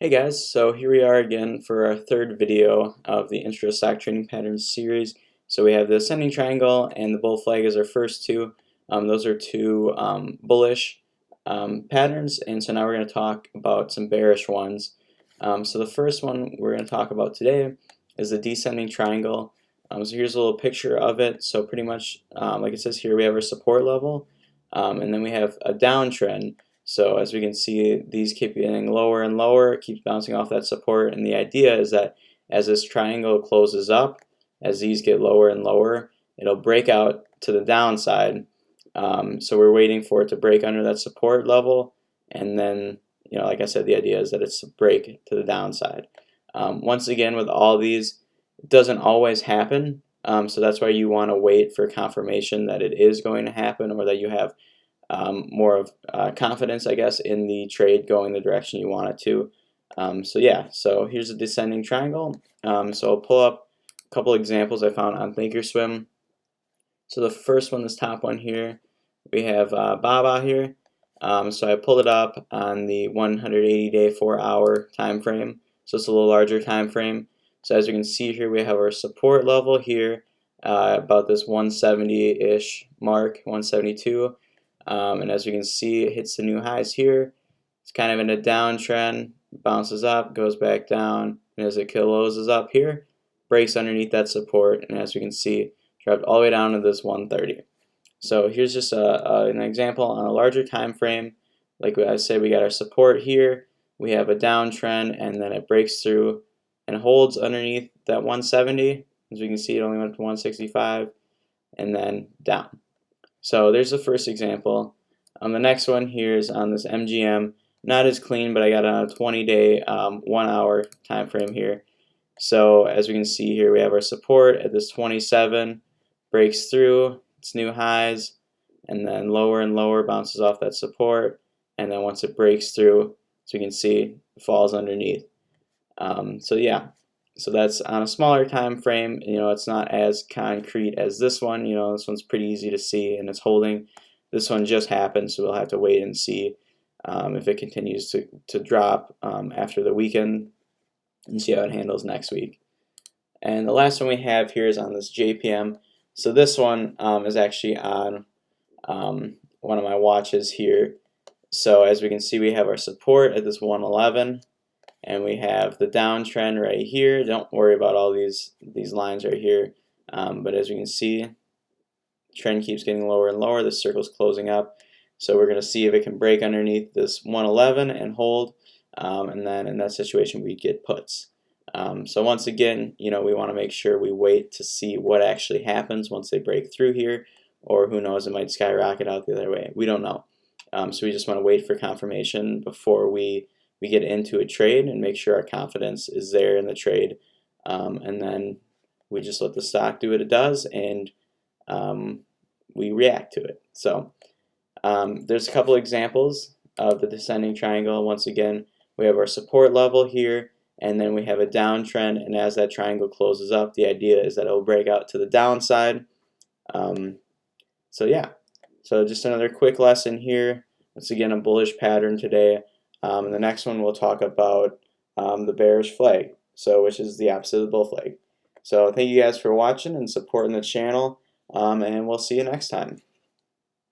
Hey guys, so here we are again for our third video of the Intro to Stock Trading Patterns series. So we have the ascending triangle and the bull flag as our first two. Those are two bullish patterns, and so now we're going to talk about some bearish ones. So the first one we're going to talk about today is the descending triangle. So here's a little picture of it. So pretty much like it says here, we have our support level, and then we have a downtrend. So as we can see, these keep getting lower and lower, it keeps bouncing off that support, and the idea is that as this triangle closes up, as these get lower and lower, it'll break out to the downside. So we're waiting for it to break under that support level, and then, like I said, the idea is that it's a break to the downside. Once again, with all these, it doesn't always happen, so that's why you want to wait for confirmation that it is going to happen, or that you have more of confidence, I guess, in the trade going the direction you want it to. So here's a descending triangle. So I'll pull up a couple examples I found on Thinkorswim. So the first one, this top one here, we have BABA here. So I pulled it up on the 180-day 4-hour time frame. So it's a little larger time frame. So as you can see here, we have our support level here, about this 170-ish mark, 172. And as you can see, it hits the new highs here. It's kind of in a downtrend, bounces up, goes back down, and as it closes up here, breaks underneath that support, and as you can see, dropped all the way down to this 130. So here's just an example on a larger time frame. Like I said, we got our support here, we have a downtrend, and then it breaks through and holds underneath that 170. As we can see, it only went to 165, and then down. So there's the first example. The next one here is on this MGM. Not as clean, but I got on a 20-day, 1-hour time frame here. So as we can see here, we have our support at this 27, breaks through its new highs, and then lower and lower, bounces off that support, and then once it breaks through, as we can see, it falls underneath. So that's on a smaller time frame. It's not as concrete as this one. This one's pretty easy to see, and it's holding. This one just happened, so we'll have to wait and see if it continues to drop after the weekend, and see how it handles next week. And the last one we have here is on this JPM. So this one is actually on one of my watches here. So as we can see, we have our support at this 111. And we have the downtrend right here. Don't worry about all these lines right here. But as you can see, the trend keeps getting lower and lower. The circle's closing up. So we're going to see if it can break underneath this 111 and hold. And then in that situation, we get puts. So once again, we want to make sure we wait to see what actually happens once they break through here. Or who knows, it might skyrocket out the other way. We don't know. So we just want to wait for confirmation before we get into a trade and make sure our confidence is there in the trade, and then we just let the stock do what it does, and we react to it. So there's a couple examples of the descending triangle. Once again, we have our support level here, and then we have a downtrend, and as that triangle closes up, the idea is that it will break out to the downside. So just another quick lesson here. Once again, a bullish pattern today. And the next one we'll talk about the bearish flag, which is the opposite of the bull flag. So thank you guys for watching and supporting the channel, and we'll see you next time.